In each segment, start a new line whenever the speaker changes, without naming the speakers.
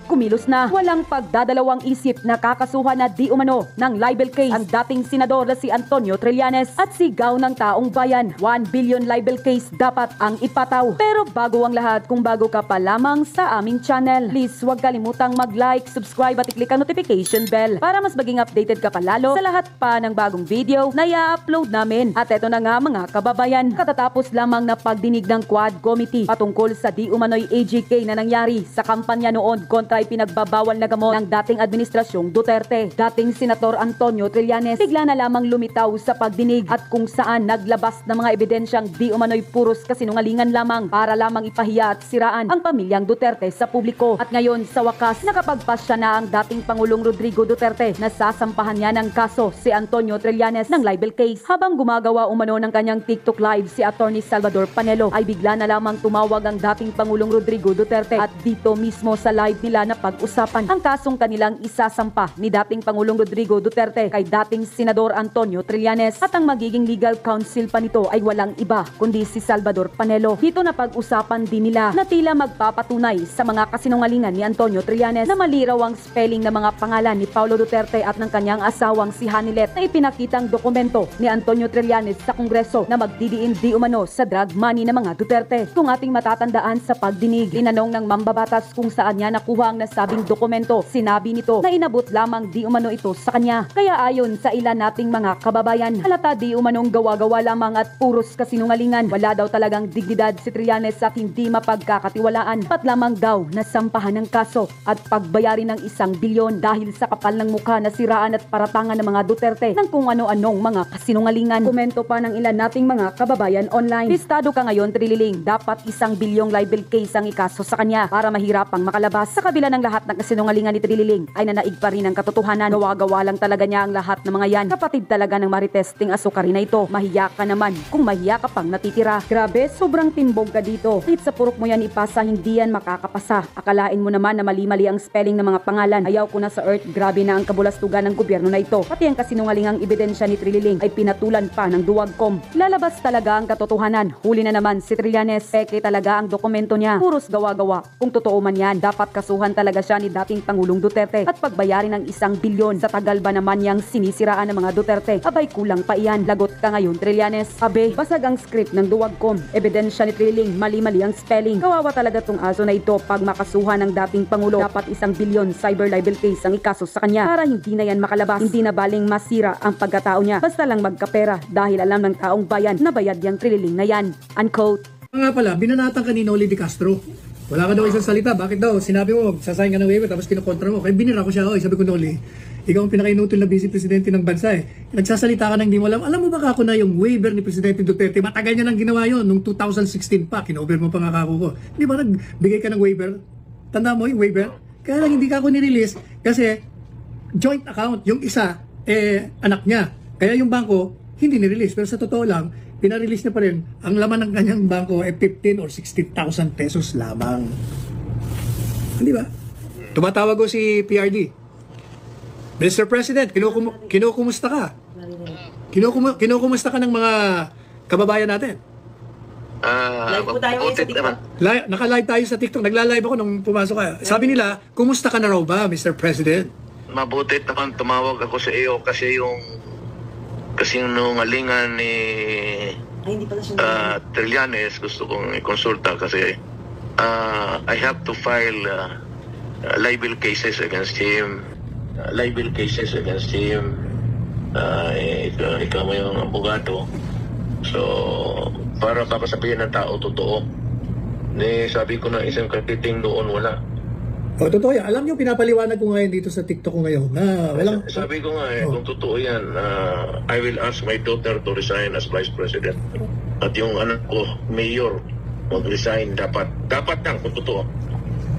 Kumilos na, walang pagdadalawang isip na kakasuhan na di umano ng libel case ang dating senador na si Antonio Trillanes at sigaw ng taong bayan. 1 billion libel case dapat ang ipataw. Pero bago ang lahat, kung bago ka pa lamang sa aming channel, please huwag kalimutang mag-like, subscribe at i-click ang notification bell para mas maging updated ka palalo sa lahat pa ng bagong video na i-upload namin. At eto na nga mga kababayan, katatapos lamang na pagdinig ng Quad Committee patungkol sa di umano'y AGK na nangyari sa kampanya noon kontra ipinagbabawal na gamot ng dating administrasyong Duterte. Dating Senator Antonio Trillanes bigla na lamang lumitaw sa pagdinig at kung saan naglabas ng mga ebidensyang di umano'y puros kasinungalingan lamang para lamang ipahiya at siraan ang pamilyang Duterte sa publiko. At ngayon sa wakas nakapagpasya na ang dating Pangulong Rodrigo Duterte na sasampahan niya ng kaso si Antonio Trillanes ng libel case. Habang gumagawa umano ng kanyang TikTok live si Attorney Salvador Panelo ay bigla na lamang tumawag ang dating Pangulong Rodrigo Duterte at dito mismo sa live nila na pag-usapan ang kasong kanilang isasampa ni dating Pangulong Rodrigo Duterte kay dating Senador Antonio Trillanes at ang magiging legal counsel pa nito ay walang iba kundi si Salvador Panelo. Dito na pag-usapan din nila na tila magpapatunay sa mga kasinungalingan ni Antonio Trillanes na mali raw ang spelling ng mga pangalan ni Paulo Duterte at ng kanyang asawang si Hanilet na ipinakitang dokumento ni Antonio Trillanes sa Kongreso na magdidiin di umano sa drug money ng mga Duterte. Kung ating matatandaan sa pagdinig, tinanong ng mambabatas kung saan niya nakuha ang nasabing dokumento. Sinabi nito na inabot lamang di umano ito sa kanya. Kaya ayon sa ilan nating mga kababayan, halata di umanong gawa-gawa lamang at puros kasinungalingan. Wala daw talagang dignidad si Trillanes at hindi mapagkakatiwalaan. Pat lamang daw nasampahan ng kaso at pagbayarin ng 1 bilyon dahil sa kapal ng mukha na siraan at paratangan ng mga Duterte ng kung ano-anong mga kasinungalingan. Komento pa ng ilan nating mga kababayan online. Listado ka ngayon, Trililing. Dapat 1 bilyong libel case ang ikaso sa kanya para mahirapang makalabas. Sa kabila ng lahat ng kasinungalingan ni Trililing ay nanaig pa rin ang katotohanan. Gawa-gawa lang talaga niya ang lahat ng mga yan. Kapatid talaga ng maritesting asukari na ito. Mahiya ka naman kung mahiya ka pang natitira. Grabe, sobrang timbog ka dito. Kahit sa purok mo yan ipasa, hindi yan makakapasa. Akalain mo naman na mali-mali ang spelling ng mga pangalan. Ayaw ko na sa earth. Grabe na ang kabulastugan ng gobyerno na ito. Pati ang kasinungalingang ebidensya ni Trililing ay pinatulan pa ng duwagcom. Lalabas talaga ang katotohanan. Huli na naman si Trillanes. Peke talaga ang dokumento niya. Puros gawa-gawa. Kung totoo man yan, dapat kasuhan talaga siya ni dating Pangulong Duterte at pagbayarin ng 1 bilyon. Sa tagal ba naman niyang sinisiraan ng mga Duterte? Abay kulang pa iyan. Lagot ka ngayon, Trillanes. Abe, basag ang script ng duwagcom. Ebidensya ni Trillanes, mali-mali ang spelling. Kawawa talaga tong aso na ito. Pag makasuhan ng dating Pangulo, dapat 1 bilyon cyber libel case ang ikaso sa kanya para hindi na yan makalabas. Hindi na baling masira ang pagkatao niya. Basta lang magkapera dahil alam ng taong bayan na bayad yung Trillanes na yan. Unquote.
Nga pala, binanatan ka ni Noli de Castro. Wala ka daw isang salita. Bakit daw? Sinabi mo, sasayin ka ng waiver tapos kinokontra mo. Kaya binira ko siya. Oy, sabi ko, Noli, ikaw ang pinaka-inutol na vice presidente ng bansa eh. Nagsasalita ka nang hindi mo alam. Alam mo ba ako na yung waiver ni Presidente Duterte? Matagal niya nang ginawa yun. Nung 2016 pa, kinover mo pa nga ako ko. Di ba nagbigay ka ng waiver? Tanda mo yung waiver? Kaya lang hindi ka ako nirelease kasi joint account. Yung isa, anak niya. Kaya yung bangko, hindi nirelease. Pero sa totoo lang, pinarelease niya pa rin. Ang laman ng kanyang bangko ay 15 or 16,000 pesos lamang. Hindi ba? Tumatawag ko si PRD. Mr. President, kinukumusta ka? Kinukumusta ka ng mga kababayan natin?
Live po tayo ngayon sa TikTok.
Naka-live tayo sa TikTok. Nagla-live ako nung pumasok ka. Sabi nila, kumusta ka na raw ba, Mr. President?
Mabuti naman tumawag ako sa iyo kasi yung nungalingan ni
Ay, hindi pala siya.
Trillanes gusto kong i-consulta kasi I have to file libel cases against him. Ikaw mo yung abogado. So, para papasabihin ng tao totoo. Sabi ko na isang kapiting doon wala.
O, totoo yan. Alam niyo, pinapaliwanag ko ngayon dito sa TikTok ko ngayon na walang...
Sabi ko nga kung totoo yan, I will ask my daughter to resign as Vice President. At yung anak ko, Mayor, mag-resign dapat. Dapat lang kung totoo.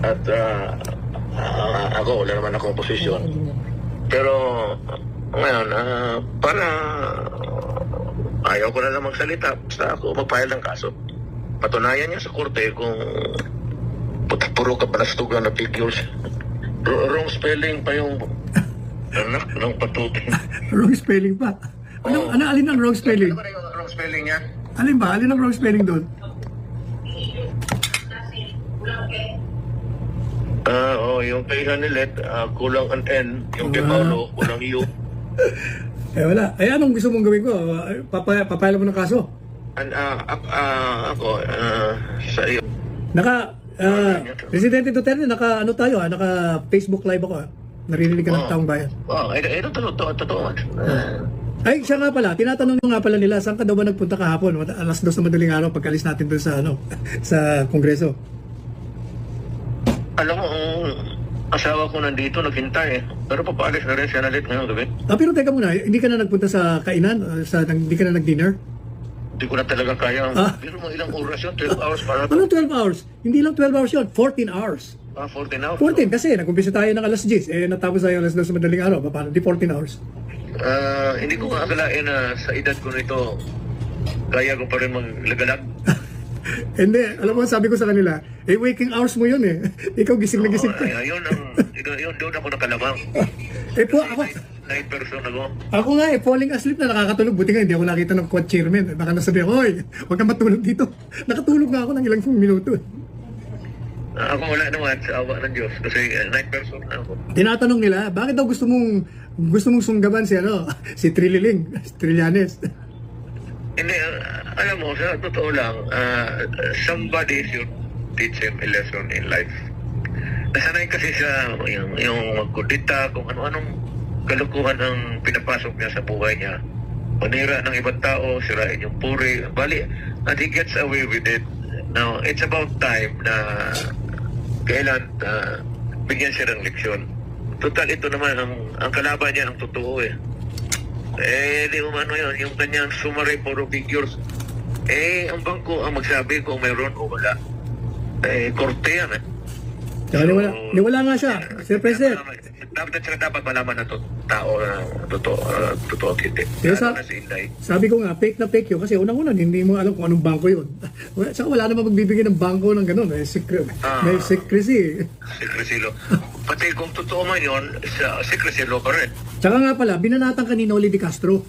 At ako, wala naman akong posisyon. Pero ngayon, para ayaw ko na lang magsalita, basta ako mag-file ng kaso. Patunayan niya sa korte kung puro ka palastugan na figures. Wrong spelling pa yung anak ng patutin.
Wrong spelling pa? Alin ang wrong spelling?
Ano ba yung wrong spelling niya?
Alin ba? Alin ang wrong spelling doon?
Oo, yung kay Hanilet, kulang an N, yung kay Paolo, kulang U.
Wala. Anong gusto mong gawin ko? Papayala mo ng kaso?
Ako, sa iyo.
Presidente Duterte, naka Facebook live ako. Naririnig ka ng taong bayan.
Totoo.
Ay, siya nga pala, tinatanong nga pala nila, saan ka daw ba nagpunta kahapon? Alas 2 na madaling araw, pagkalis natin doon sa, sa Kongreso.
Alam mo, ang asawa ko nandito, naghintay. Pero papaalis na rin siya nalit ngayong gabi.
Pero teka muna, hindi ka na nagpunta sa kainan? Hindi ka na nag-dinner?
Hindi ko na talaga kaya. Pero mo ilang oras yun, 12 hours para.
Ano 12 hours? Hindi lang 12 hours yun, 14 hours.
14 hours?
14 kasi, nag-umpisa tayo ng alas 10, natapos tayo alas 2 sa madaling araw. Paano? Di 14 hours.
Hindi ko akalain na sa edad ko nito, kaya ko pa rin maglagalag.
Hindi, alam mo, sabi ko sa kanila, waking hours mo yun Ikaw gising na gising ka.
Yun, doon ako nakalamang.
Ako,
Night person ako.
Ako nga falling asleep na nakakatulog. Buti nga, hindi ako nakita ng quad chairman. Baka nasabi ako, huwag kang matulog dito. Nakatulog nga ako ng ilang minuto.
Ako wala naman sa awa ng Diyos kasi night person na ako.
Tinatanong nila, bakit daw gusto mong sunggaban si Trillanes?
Hindi, alam mo, sa totoo lang, somebody should teach him a lesson in life. Nasanay kasi siya yung magkudita, kung ano-anong kalukuhan ang pinapasok niya sa buhay niya. Manira ng ibang tao, sirain yung puri, bali, and he gets away with it. Now, it's about time na kailan bigyan siya ng leksyon. Total, ito naman, ang kalaban niya, ang totoo di umano yun, yung kanyang summary puro figures. Ang bangko ang magsabi kung mayroon o wala. Korte yan
Tsaka niwala nga siya, Sir President.
Dapat malaman na tao na totoo at hindi.
Sabi ko nga, fake na fake yun. Kasi unang-una, hindi mo alam kung anong bangko yun. Saka wala naman magbibigay ng bangko ng gano'n. May secrecy.
Secrecy law. Pati kung totoo man yun, secrecy law pa rin.
Tsaka nga pala, binanatan ka ni Noli de Castro.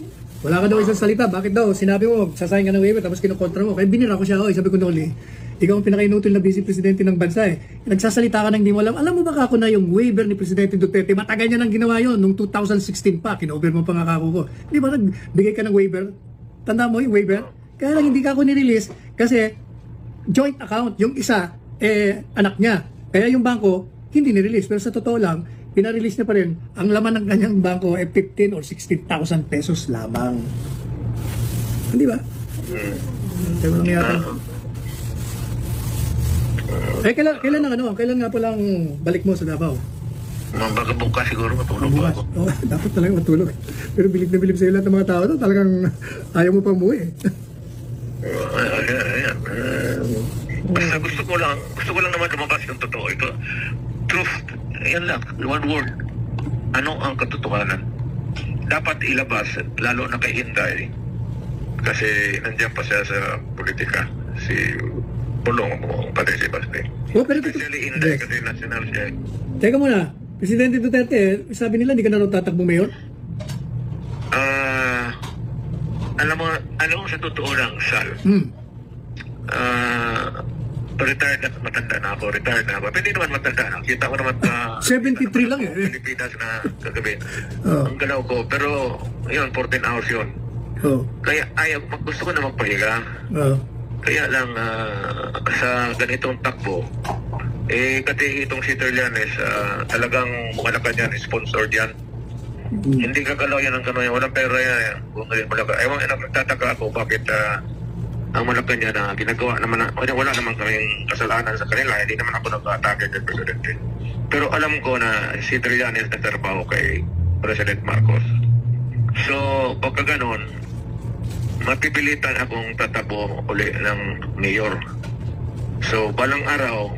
Wala ka daw isang salita. Bakit daw? Sinabi mo, sasayang ka ng waiver, tapos kinukontra mo. Kaya binira ko siya. Sabi ko, Noli, ikaw ang pinaka-inutil na vice presidente ng bansa Nagsasalita ka nang di mo alam. Alam mo ba ako na yung waiver ni Presidente Duterte, matagal niya nang ginawa yun, nung 2016 pa, kinover mo pa nga kako ko. Di ba nagbigay ka ng waiver? Tanda mo yung waiver? Kaya lang hindi ka ako nirelease kasi joint account, yung isa, anak niya. Kaya yung bangko, hindi nirelease. Pero sa totoo lang, pinarelease niya pa rin. Ang laman ng kanyang bangko ay 15 or 16,000 pesos lamang. Hindi ba? Kaya mo nangyari. Kailan nga palang balik mo sa Davao?
Baka bukas siguro matulog pa ako.
Dapat talaga matulog. Pero bilib na bilib sa'yo lahat ng mga tao to, talagang ayaw mo pa umuwi
Ayan. Basta gusto ko lang naman lumabas yung totoo. Ito, truth, yan lang, one word. Ano ang katotohanan? Dapat ilabas, lalo na kay Inday. Kasi nandiyan pa siya sa politika. Si Pulong mo, pati si Basti. Especially Inday kasi national siya.
Teka muna, Presidente Duterte, sabi nila hindi ka na raw tatakbo mayor?
Alam mo sa totoo lang, Sal. Retired na, matanda na ako. Pwede naman matanda na. Kita ko naman
73 lang
Pilipinas na kagabi. Ang galaw ko. Pero, yun, 14 hours yun. Kaya, gusto ko na magpahiga. Kaya lang, sa ganitong takbo, kasi itong si Trillanes, talagang Malacanang sponsored yan. Hindi gagalaw yan ang gano'n. Walang pera yan. Ewan, nagtataka ako bakit ang Malacanang na ginagawa naman, wala naman kaming kasalanan sa kanila. Hindi naman ako nag-atake kay Presidente. Pero alam ko na si Trillanes nagtrabaho kay President Marcos. So, pagka gano'n, mapipilitan akong tatabo uli ng mayor. So, balang araw,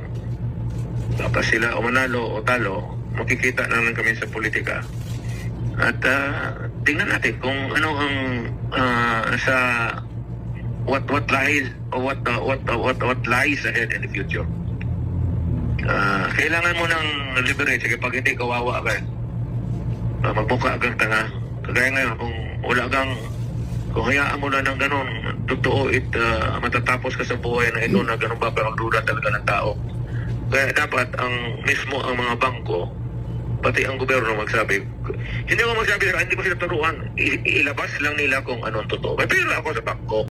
baka sila umanalo o talo, makikita naman kami sa politika. At tingnan natin kung ano ang sa what lies or what lies ahead in the future. Kailangan mo ng liberate kasi pag hindi kawawa ka, magbuka kang tanga. Kagaya ngayon, kung hayaan mo na ng ganun, totoo matatapos ka sa buhay na ito na ganun ba pero magduda talaga ng tao. Kaya dapat ang mga bangko, pati ang gobyerno magsabi. Hindi ko magsabi, hindi ko sila turuan. Ilabas lang nila kung anong totoo. May pera ako sa bangko.